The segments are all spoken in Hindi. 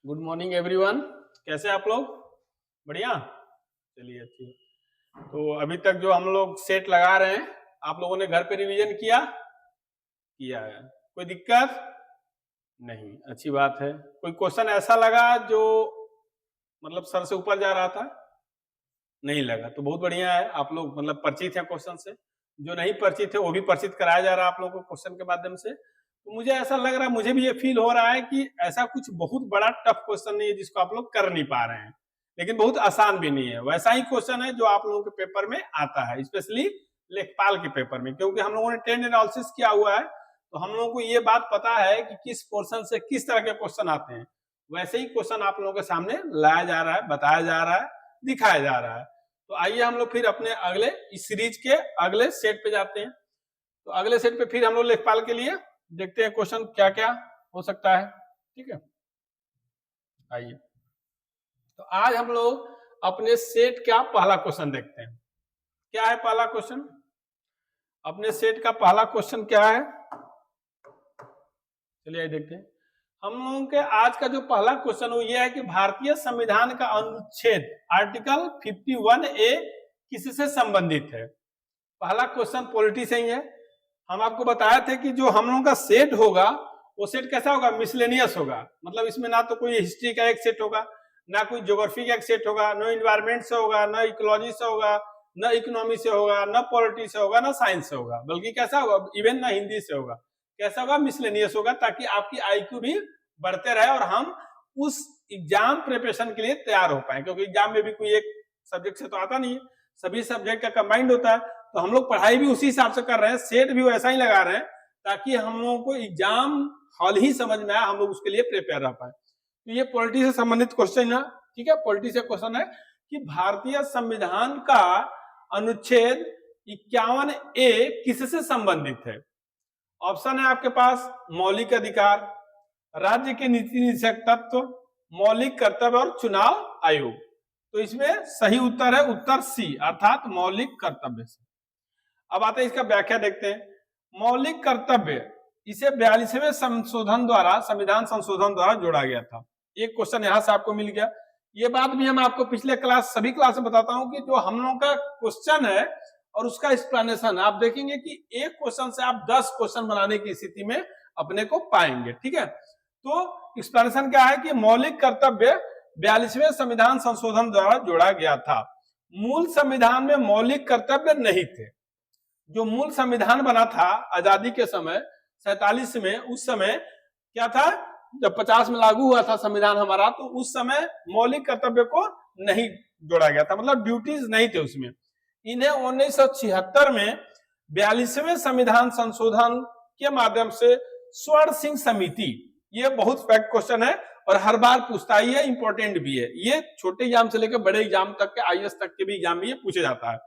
Good morning everyone. कैसे आप लोग? बढ़िया, चलिए अच्छी। तो अभी तक जो हम लोग सेट लगा रहे हैं, आप लोगों ने घर पे रिवीजन किया है? कोई दिक्कत नहीं, अच्छी बात है। कोई क्वेश्चन ऐसा लगा जो मतलब सर से ऊपर जा रहा था? नहीं लगा तो बहुत बढ़िया है, आप लोग मतलब परिचित हैं क्वेश्चन से। जो नहीं परिचित है वो भी परिचित कराया जा रहा है आप लोगों को क्वेश्चन के माध्यम से। तो मुझे ऐसा लग रहा है, मुझे भी ये फील हो रहा है कि ऐसा कुछ बहुत बड़ा टफ क्वेश्चन नहीं है जिसको आप लोग कर नहीं पा रहे हैं, लेकिन बहुत आसान भी नहीं है। वैसा ही क्वेश्चन है जो आप लोगों के पेपर में आता है, स्पेशली लेखपाल के पेपर में, क्योंकि हम लोगों ने ट्रेंड एनालिसिस किया हुआ है तो हम लोगों को ये बात पता है कि किस पोर्शन से किस तरह के क्वेश्चन आते हैं। वैसे ही क्वेश्चन आप लोगों के सामने लाया जा रहा है, बताया जा रहा है, दिखाया जा रहा है। तो आइए हम लोग फिर अपने अगले इस सीरीज के अगले सेट पे जाते हैं। तो अगले सेट पे फिर हम लोग लेखपाल के लिए देखते हैं क्वेश्चन क्या क्या हो सकता है। ठीक है, आइए। तो आज हम लोग अपने सेट का पहला क्वेश्चन देखते हैं। क्या है पहला क्वेश्चन? अपने सेट का पहला क्वेश्चन क्या है, चलिए देखते हैं। हम लोगों के आज का जो पहला क्वेश्चन वो ये है कि भारतीय संविधान का अनुच्छेद आर्टिकल 51A किससे संबंधित है? पहला क्वेश्चन पॉलिटी से ही है। हम आपको बताए थे कि जो हम लोगों का सेट होगा वो सेट कैसा होगा? मिसलेनियस होगा। मतलब इसमें ना तो कोई हिस्ट्री का एक सेट होगा, ना कोई ज्योग्राफी का एक सेट होगा, न इन्वायरमेंट से होगा, न इकोलॉजी से होगा, न इकोनॉमी से होगा, न पॉलिटी से होगा, न साइंस से होगा, बल्कि कैसा होगा? इवन न हिंदी से होगा। कैसा होगा? मिसलेनियस होगा, ताकि आपकी आईक्यू भी बढ़ते रहे और हम उस एग्जाम प्रिपरेशन के लिए तैयार हो पाए, क्योंकि एग्जाम में भी कोई एक सब्जेक्ट से तो आता नहीं है, सभी सब्जेक्ट का कंबाइंड होता है। तो हम लोग पढ़ाई भी उसी हिसाब से कर रहे हैं, सेट भी वैसा ही लगा रहे हैं, ताकि हम लोगों को एग्जाम हॉल ही समझ में आए, हम लोग उसके लिए प्रिपेयर रह पाए। तो ये पॉलिटी से संबंधित क्वेश्चन है। ठीक है, पॉलिटी से क्वेश्चन है कि भारतीय संविधान का अनुच्छेद 51A किससे संबंधित है? ऑप्शन है आपके पास मौलिक अधिकार, राज्य के नीति निषेध तत्व, मौलिक कर्तव्य और चुनाव आयोग। तो इसमें सही उत्तर है उत्तर सी, अर्थात मौलिक कर्तव्य से। अब आते हैं इसका व्याख्या देखते हैं। मौलिक कर्तव्य इसे 42वें संशोधन द्वारा, संविधान संशोधन द्वारा जोड़ा गया था। एक क्वेश्चन यहां से आपको मिल गया। ये बात भी हम आपको पिछले क्लास, सभी क्लास में बताता हूं कि जो हम लोगों का क्वेश्चन है और उसका एक्सप्लेनेशन आप देखेंगे कि एक क्वेश्चन से आप 10 क्वेश्चन बनाने की स्थिति में अपने को पाएंगे। ठीक है, तो एक्सप्लेनेशन क्या है कि मौलिक कर्तव्य 42वें संविधान संशोधन द्वारा जोड़ा गया था। मूल संविधान में मौलिक कर्तव्य नहीं थे। जो मूल संविधान बना था आजादी के समय 47 में, उस समय क्या था? जब 50 में लागू हुआ था संविधान हमारा, तो उस समय मौलिक कर्तव्य को नहीं जोड़ा गया था, मतलब ड्यूटीज नहीं थे उसमें। इन्हें 1976 में 42वें संविधान संशोधन के माध्यम से स्वर्ण सिंह समिति, ये बहुत फैक्ट क्वेश्चन है और हर बार पूछता ही है, इंपॉर्टेंट भी है ये, छोटे एग्जाम से लेकर बड़े एग्जाम तक के, आईएएस तक के भी एग्जाम में ये पूछा जाता है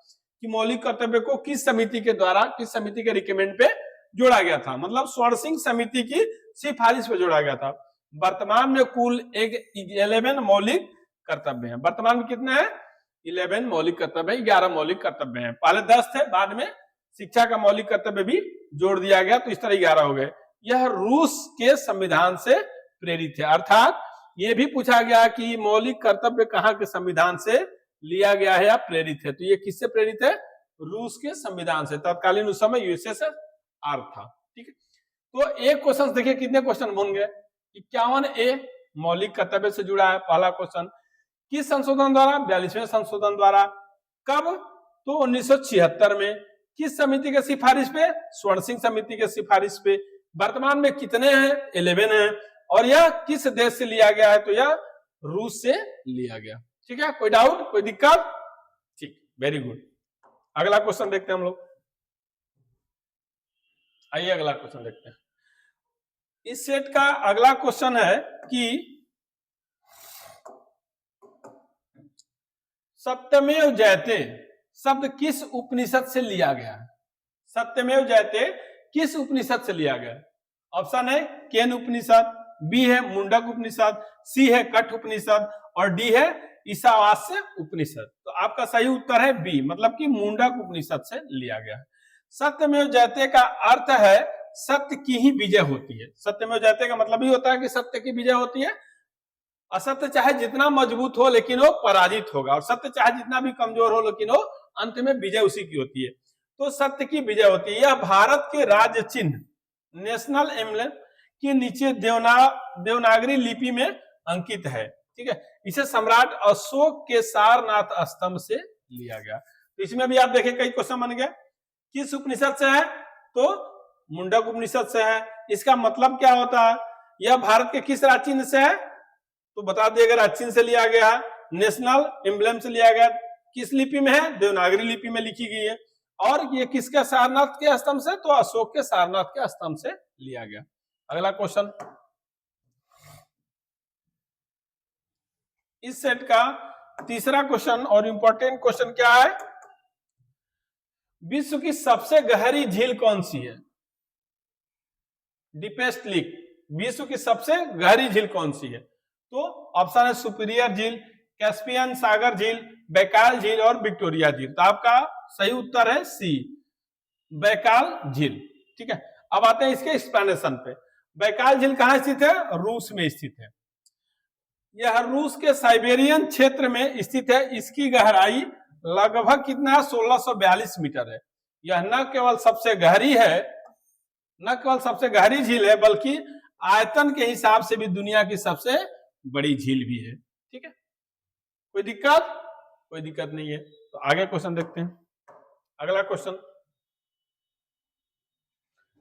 कि मौलिक कर्तव्य को किस समिति के द्वारा, किस समिति के रिकमेंड पे जोड़ा गया था। मतलब स्वर्ण सिंह समिति की सिफारिश पे जोड़ा गया था। वर्तमान में कुल 11 मौलिक कर्तव्य हैं। वर्तमान में कितने हैं? 11 मौलिक कर्तव्य, 11 मौलिक कर्तव्य हैं। पहले 10 थे, बाद में शिक्षा का मौलिक कर्तव्य भी जोड़ दिया गया, तो इस तरह 11 हो गए। यह रूस के संविधान से प्रेरित है, अर्थात ये भी पूछा गया कि मौलिक कर्तव्य कहाँ के संविधान से लिया गया है या प्रेरित है? तो ये किससे प्रेरित है? रूस के संविधान से। तत्कालीन उस समय यूएसएसआर था। ठीक है, तो एक क्वेश्चन देखिए, कितने क्वेश्चन होंगे? 51A मौलिक कर्तव्य से जुड़ा है पहला क्वेश्चन। किस संशोधन द्वारा? 42वें संशोधन द्वारा। कब? तो 1976 में। किस समिति के सिफारिश पे? स्वर्ण सिंह समिति के सिफारिश पे। वर्तमान में कितने हैं? 11 हैं। और यह किस देश से लिया गया है? तो यह रूस से लिया गया। ठीक है, कोई डाउट, कोई दिक्कत? ठीक, वेरी गुड। अगला क्वेश्चन देखते हैं हम लोग। आइए अगला क्वेश्चन देखते हैं। इस सेट का अगला क्वेश्चन है कि सत्यमेव जयते शब्द किस उपनिषद से लिया गया है? सत्यमेव जयते किस उपनिषद से लिया गया है? ऑप्शन है केन उपनिषद, बी है मुंडक उपनिषद, सी है कठ उपनिषद और डी है ईशावास्य उपनिषद। तो आपका सही उत्तर है बी, मतलब कि मुंडक उपनिषद से लिया गया है। सत्यमेव जयते का अर्थ है सत्य की ही विजय होती है। सत्यमेव जयते का मतलब ही होता है कि सत्य की विजय होती है। असत्य चाहे जितना मजबूत हो लेकिन वो पराजित होगा, और सत्य चाहे जितना भी कमजोर हो लेकिन वो अंत में विजय उसी की होती है। तो सत्य की विजय होती है। यह भारत के राज्य चिन्ह नेशनल एम्बलम के नीचे देवनागरी लिपि में अंकित है। ठीक है, इसे सम्राट अशोक के सारनाथ स्तंभ से लिया गया। तो इसमें भी आप देखें कई क्वेश्चन बन गए। किस उपनिषद से है? तो मुंडक उपनिषद से है। इसका मतलब क्या होता है? यह भारत के किस राज्य चिन्ह से है? तो बता दिए, अगर राज्य चिन्ह से लिया गया है, नेशनल एम्बलम से लिया गया, किस लिपि में है? देवनागरी लिपि में लिखी गई है। और ये किसके सारनाथ के स्तंभ से? तो अशोक के सारनाथ के स्तंभ से लिया गया। अगला क्वेश्चन, इस सेट का तीसरा क्वेश्चन और इंपॉर्टेंट क्वेश्चन क्या है? विश्व की सबसे गहरी झील कौन सी है? डीपेस्ट लेक, विश्व की सबसे गहरी झील कौन सी है? तो ऑप्शन है सुपीरियर झील, कैस्पियन सागर झील, बैकाल झील और विक्टोरिया झील। तो आपका सही उत्तर है सी, बैकाल झील। ठीक है, अब आते हैं इसके एक्सप्लेनेशन पे। बैकाल झील कहां स्थित है? रूस में स्थित है। यह रूस के साइबेरियन क्षेत्र में स्थित है। इसकी गहराई लगभग कितना है? 1642 मीटर है। यह न केवल सबसे गहरी है, न केवल सबसे गहरी झील है, बल्कि आयतन के हिसाब से भी दुनिया की सबसे बड़ी झील भी है। ठीक है, कोई दिक्कत? कोई दिक्कत नहीं है। तो आगे क्वेश्चन देखते हैं। अगला क्वेश्चन,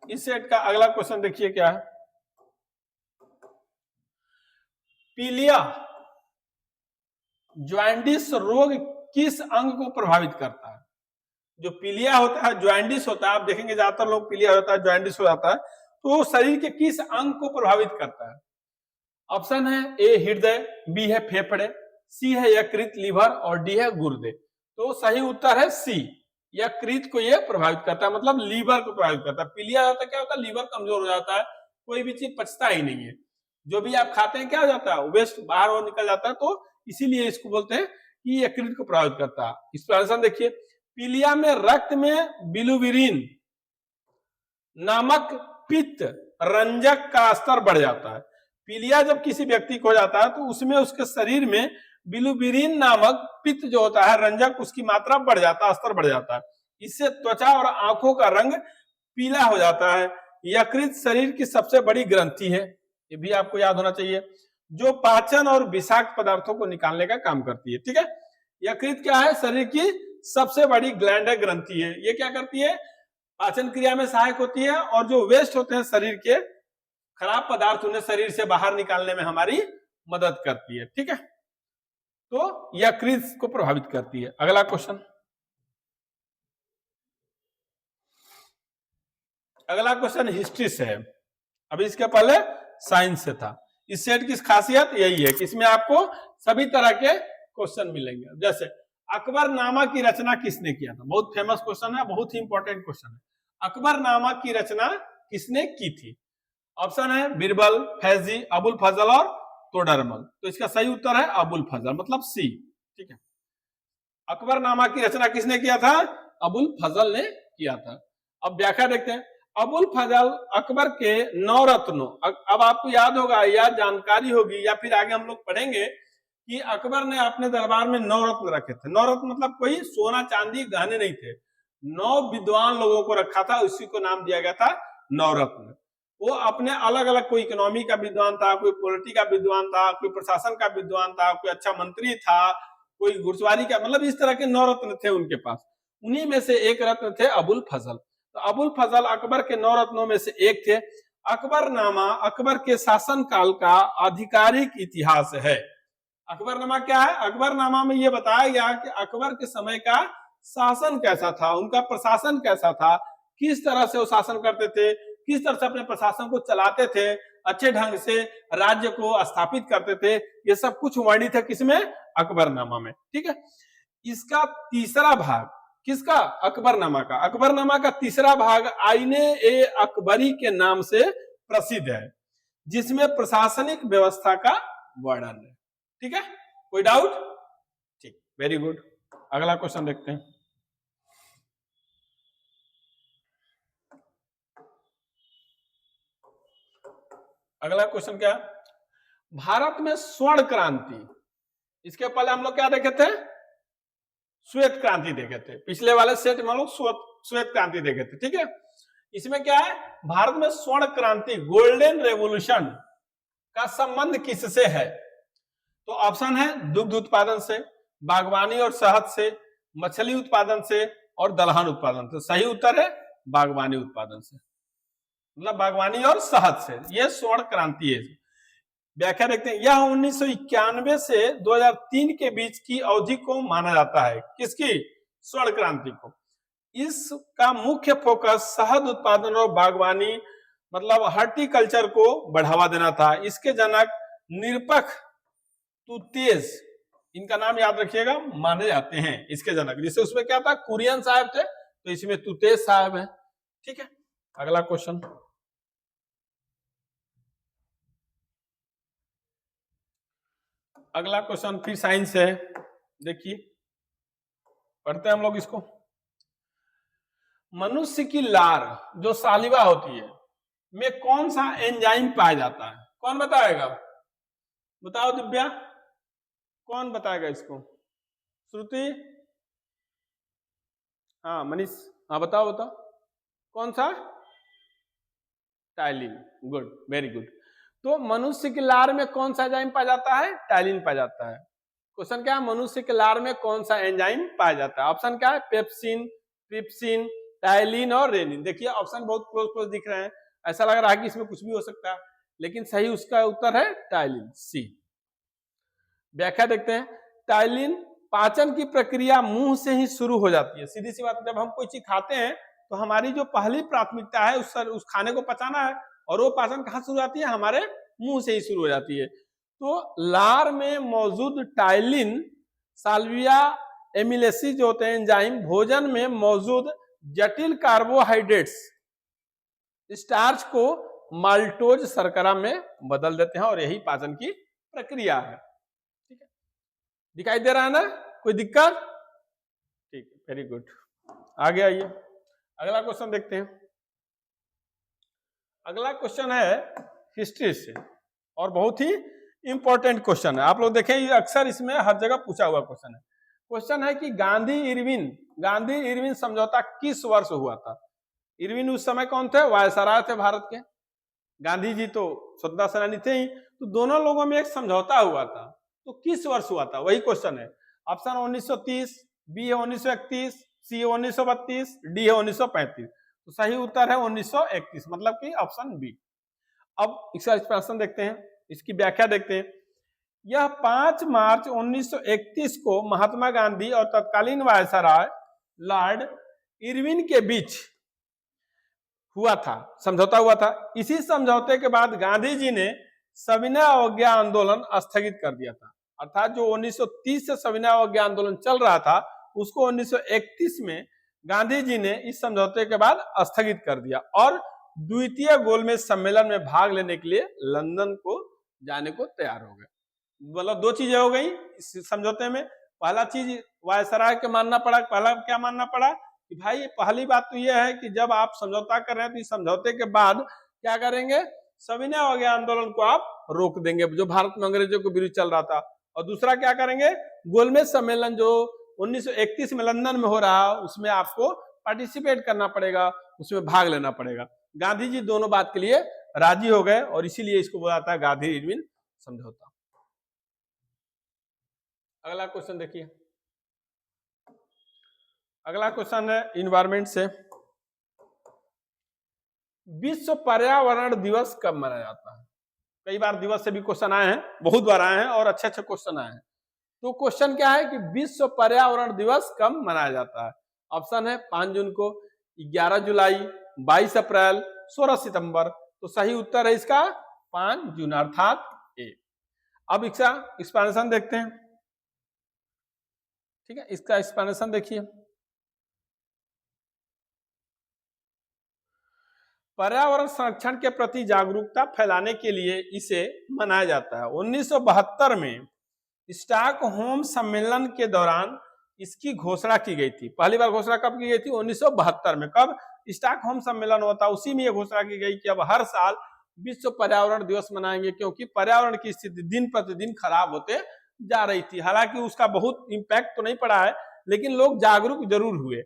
इस सेट का अगला क्वेश्चन देखिए क्या है। पीलिया ज्वाइंटिस रोग किस अंग को प्रभावित करता है? जो पीलिया होता है, ज्वाइंटिस होता है, आप देखेंगे ज्यादातर लोग पीलिया होता है, ज्वाइंटिस हो जाता है, तो शरीर के किस अंग को प्रभावित करता है? ऑप्शन है ए हृदय, बी है फेफड़े, सी है यकृत लीवर और डी है गुर्दे। तो सही उत्तर है सी, यकृत को यह प्रभावित करता है, मतलब लीवर को प्रभावित करता है। पीलिया होता क्या होता है? लीवर कमजोर हो जाता है, कोई भी चीज पचता ही नहीं है, जो भी आप खाते हैं क्या हो जाता है? वेस्ट बाहर और निकल जाता है। तो इसीलिए इसको बोलते हैं कि यकृत को प्रभावित करता है। एक्सप्लेनेशन देखिए, पीलिया में रक्त में बिलुबिरिन नामक पित्त रंजक का स्तर बढ़ जाता है। पीलिया जब किसी व्यक्ति को हो जाता है तो उसमें उसके शरीर में बिलुबिरिन नामक पित्त जो होता है रंजक, उसकी मात्रा बढ़ जाता है, स्तर बढ़ जाता है। इससे त्वचा और आंखों का रंग पीला हो जाता है। यकृत शरीर की सबसे बड़ी ग्रंथि है, ये भी आपको याद होना चाहिए, जो पाचन और विषाक्त पदार्थों को निकालने का काम करती है। ठीक है, यकृत क्या है? शरीर की सबसे बड़ी ग्लैंड है, ग्रंथि है। ये क्या करती है? पाचन क्रिया में सहायक होती है, और जो वेस्ट होते हैं शरीर के खराब पदार्थ, उन्हें शरीर से बाहर निकालने में हमारी मदद करती है। ठीक है, तो यकृत को प्रभावित करती है। अगला क्वेश्चन, अगला क्वेश्चन हिस्ट्री से है, अभी इसके पहले साइंस से था। इस सेट की खासियत यही है कि इसमें आपको सभी तरह के क्वेश्चन मिलेंगे। जैसे अकबरनामा की रचना किसने किया था? बहुत फेमस क्वेश्चन है, बहुत ही इंपॉर्टेंट क्वेश्चन है। अकबरनामा की रचना किसने की थी? ऑप्शन है बीरबल, फैजी, अबुल फजल और तोडरमल। तो इसका सही उत्तर है अबुल फजल, मतलब सी। ठीक है, अकबरनामा की रचना किसने किया था? अबुल फजल ने किया था। अब व्याख्या देखते हैं। अबुल फजल अकबर के 9 रत्नों, अब आपको याद होगा या जानकारी होगी या फिर आगे हम लोग पढ़ेंगे कि अकबर ने अपने दरबार में 9 रत्न रखे थे। 9 रत्न मतलब कोई सोना चांदी गहने नहीं थे, 9 विद्वान लोगों को रखा था, उसी को नाम दिया गया था 9 रत्न। वो अपने अलग अलग, कोई इकोनॉमी का विद्वान था, कोई पॉलिटी का विद्वान था, कोई प्रशासन का विद्वान था, कोई अच्छा मंत्री था, कोई घुड़सवारी का, मतलब इस तरह के 9 रत्न थे उनके पास। उन्हीं में से एक रत्न थे अबुल फजल। तो अबुल फजल अकबर के 9 रत्नों में से एक थे। अकबरनामा अकबर के शासन काल का आधिकारिक इतिहास है। अकबरनामा क्या है? अकबरनामा में यह बताया गया कि अकबर के समय का शासन कैसा था, उनका प्रशासन कैसा था, किस तरह से वो शासन करते थे, किस तरह से अपने प्रशासन को चलाते थे, अच्छे ढंग से राज्य को स्थापित करते थे। ये सब कुछ वर्णित है किसमें? अकबरनामा में। ठीक है, इसका तीसरा भाग किसका? अकबरनामा का। अकबरनामा का तीसरा भाग आईने ए अकबरी के नाम से प्रसिद्ध है, जिसमें प्रशासनिक व्यवस्था का वर्णन है। ठीक है, कोई डाउट? ठीक, वेरी गुड। अगला क्वेश्चन देखते हैं। अगला क्वेश्चन क्या? भारत में स्वर्ण क्रांति, इसके पहले हम लोग क्या देखे थे, श्वेत क्रांति देखे थे, पिछले वाले सेट में हम लोग श्वेत क्रांति देखे थे, ठीक है। इसमें क्या है, भारत में स्वर्ण क्रांति गोल्डन रेवोल्यूशन का संबंध किससे है? तो ऑप्शन है दुग्ध उत्पादन से, बागवानी और शहद से, मछली उत्पादन से और दलहन उत्पादन से। सही उत्तर है बागवानी उत्पादन से, मतलब बागवानी और शहद से, यह स्वर्ण क्रांति है। व्याख्या देखते हैं, यह 1991 से 2003 के बीच की अवधि को माना जाता है। किसकी? स्वर्ण क्रांति को। इसका मुख्य फोकस शहद उत्पादन और बागवानी मतलब हॉर्टिकल्चर को बढ़ावा देना था। इसके जनक निरपख तुतेज, इनका नाम याद रखिएगा, माने जाते हैं इसके जनक। जिससे उसमें क्या था, कुरियन साहब थे, तो इसमें तुतेज साहब है, ठीक है। अगला क्वेश्चन, अगला क्वेश्चन फिर साइंस है, देखिए पढ़ते हैं हम लोग इसको। मनुष्य की लार जो सालिवा होती है में कौन सा एंजाइम पाया जाता है? कौन बताएगा? बताओ दिव्या, कौन बताएगा इसको? श्रुति, हाँ मनीष, हाँ बताओ बताओ, कौन सा? Ptyalin, good, very good. तो मनुष्य की लार में कौन सा एंजाइम पाया जाता है? टाइलिन पाया जाता है। क्वेश्चन क्या है, मनुष्य के लार में कौन सा एंजाइम पाया जाता है? ऑप्शन क्या है? पेप्सिन, ट्रिप्सिन, टाइलिन और रेनिन। देखिए ऑप्शन बहुत क्लोज क्लोज दिख रहे हैं, ऐसा लग रहा है कि इसमें कुछ भी हो सकता है, लेकिन सही उसका उत्तर है टाइलिन, सी। व्याख्या देखते हैं, टाइलिन पाचन की प्रक्रिया मुंह से ही शुरू हो जाती है। सीधी सी बात, जब हम कोई चीज खाते हैं तो हमारी जो पहली प्राथमिकता है उस खाने को पचाना है, और वो पाचन कहाँ शुरू होती है? हमारे मुंह से ही शुरू हो जाती है। तो लार में मौजूद टाइलिन साल्विया एमिलेसी जो होते हैं एंजाइम, भोजन में मौजूद जटिल कार्बोहाइड्रेट्स स्टार्च को माल्टोज शर्करा में बदल देते हैं, और यही पाचन की प्रक्रिया है, ठीक है। दिखाई दे रहा है ना, कोई दिक्कत? ठीक है, वेरी गुड। आगे आइए, अगला क्वेश्चन देखते हैं। अगला क्वेश्चन है हिस्ट्री से, और बहुत ही इंपॉर्टेंट क्वेश्चन है। आप लोग देखें, ये अक्सर इसमें हर जगह पूछा हुआ क्वेश्चन है। क्वेश्चन है कि गांधी इरविन समझौता किस वर्ष हुआ था? इरविन उस समय कौन थे? वायसराय थे भारत के। गांधी जी तो स्वतंत्रता सेनानी थे ही, तो दोनों लोगों में एक समझौता हुआ था, तो किस वर्ष हुआ था? वही क्वेश्चन है। ऑप्शन 1930, बी है 1931, सी है 1932, डी है 1935। तो सही उत्तर है 1931, मतलब कि ऑप्शन बी। अब इसका एक्सप्लेनेशन देखते हैं, इसकी व्याख्या देखते हैं। यह 5 मार्च 1931 को महात्मा गांधी और तत्कालीन वायसराय लॉर्ड इरविन के बीच हुआ था, समझौता हुआ था। इसी समझौते के बाद गांधी जी ने सविनय अवज्ञा आंदोलन स्थगित कर दिया था। अर्थात जो 1930 से सविनय अवज्ञा आंदोलन चल रहा था, उसको 1931 में गांधी जी ने इस समझौते के बाद स्थगित कर दिया, और द्वितीय गोलमेज सम्मेलन में भाग लेने के लिए लंदन को जाने को तैयार हो गए। मतलब दो चीजें हो गई इस समझौते में। पहला चीज वायसराय के मानना पड़ा, पहला क्या मानना पड़ा कि भाई पहली बात तो यह है कि जब आप समझौता कर रहे हैं तो इस समझौते के बाद क्या करेंगे, सविनय अवज्ञा आंदोलन को आप रोक देंगे जो भारत में अंग्रेजों के विरुद्ध चल रहा था। और दूसरा क्या करेंगे, गोलमेज सम्मेलन जो 1931 में लंदन में हो रहा है उसमें आपको पार्टिसिपेट करना पड़ेगा, उसमें भाग लेना पड़ेगा। गांधी जी दोनों बात के लिए राजी हो गए, और इसीलिए इसको बोला जाता है गांधी इरविन समझौता। अगला क्वेश्चन देखिए, अगला क्वेश्चन है इन्वायरमेंट से। विश्व पर्यावरण दिवस कब मनाया जाता है? कई बार दिवस से भी क्वेश्चन आए हैं, बहुत बार आए हैं, और अच्छे अच्छे क्वेश्चन आए हैं। तो क्वेश्चन क्या है कि विश्व पर्यावरण दिवस कब मनाया जाता है? ऑप्शन है 5 जून को, 11 जुलाई, 22 अप्रैल, 16 सितंबर। तो सही उत्तर है इसका 5 जून, अर्थात ए। अब इसका एक्सप्लेनेशन देखते हैं, ठीक है। इसका एक्सप्लेनेशन देखिए, पर्यावरण संरक्षण के प्रति जागरूकता फैलाने के लिए इसे मनाया जाता है। 1972 में स्टॉकहोम सम्मेलन के दौरान इसकी घोषणा की गई थी। पहली बार घोषणा कब की गई थी? 1972 में। कब? स्टॉकहोम सम्मेलन हुआ था, उसी में यह घोषणा की गई कि अब हर साल विश्व पर्यावरण दिवस मनाएंगे क्योंकि पर्यावरण की स्थिति दिन प्रतिदिन खराब होते जा रही थी। हालांकि उसका बहुत इम्पैक्ट तो नहीं पड़ा है, लेकिन लोग जागरूक जरूर हुए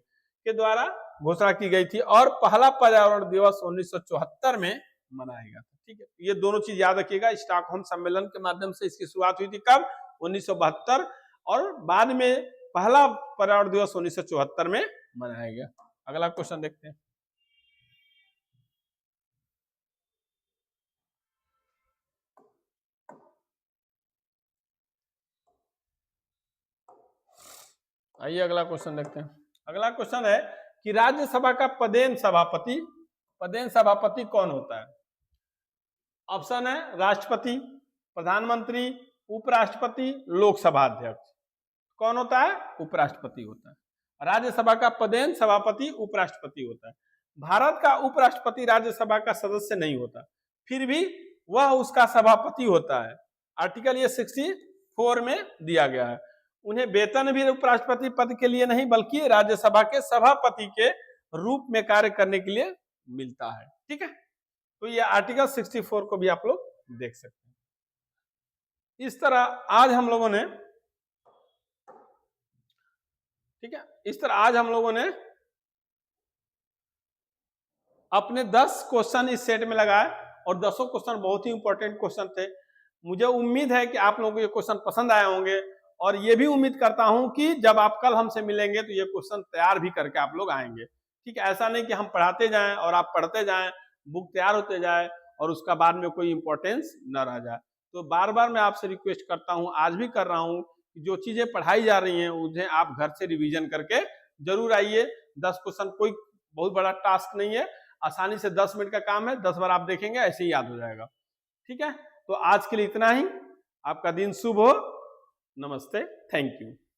के द्वारा घोषणा की गई थी और पहला पर्यावरण दिवस 1974 में मनाया गया था। ठीक है, ये दोनों चीज याद रखिएगा। स्टॉकहोम सम्मेलन के माध्यम से इसकी शुरुआत हुई थी कब? 1972, और बाद में पहला पर्यावरण दिवस 1974 में मनाया गया। अगला क्वेश्चन देखते हैं। आइए अगला क्वेश्चन देखते हैं। अगला क्वेश्चन है कि राज्यसभा का पदेन सभापति कौन होता है? ऑप्शन है राष्ट्रपति, प्रधानमंत्री, उपराष्ट्रपति, लोकसभा अध्यक्ष। कौन होता है? उपराष्ट्रपति होता है। राज्यसभा का पदेन सभापति उपराष्ट्रपति होता है। भारत का उपराष्ट्रपति राज्यसभा का सदस्य नहीं होता, फिर भी वह उसका सभापति होता है। आर्टिकल ये 64 में दिया गया है। उन्हें वेतन भी उपराष्ट्रपति पद के लिए नहीं बल्कि राज्यसभा के सभापति के रूप में कार्य करने के लिए मिलता है। ठीक है, तो ये आर्टिकल 64 को भी आप लोग देख सकते हैं। इस तरह आज हम लोगों ने, ठीक है, इस तरह आज हम लोगों ने अपने 10 क्वेश्चन इस सेट में लगाए और 10 क्वेश्चन बहुत ही इंपॉर्टेंट क्वेश्चन थे। मुझे उम्मीद है कि आप लोगों को ये क्वेश्चन पसंद आए होंगे और ये भी उम्मीद करता हूं कि जब आप कल हमसे मिलेंगे तो ये क्वेश्चन तैयार भी करके आप लोग आएंगे। ठीक है, ऐसा नहीं कि हम पढ़ाते जाएं और आप पढ़ते जाएं, बुक तैयार होते जाए और उसका बाद में कोई इंपॉर्टेंस न रह जाए। तो बार बार मैं आपसे रिक्वेस्ट करता हूं, आज भी कर रहा हूं, कि जो चीजें पढ़ाई जा रही हैं उन्हें आप घर से रिवीजन करके जरूर आइए। 10 क्वेश्चन कोई बहुत बड़ा टास्क नहीं है, आसानी से 10 मिनट का काम है, 10 बार आप देखेंगे ऐसे ही याद हो जाएगा। ठीक है, तो आज के लिए इतना ही। आपका दिन शुभ हो। नमस्ते, थैंक यू।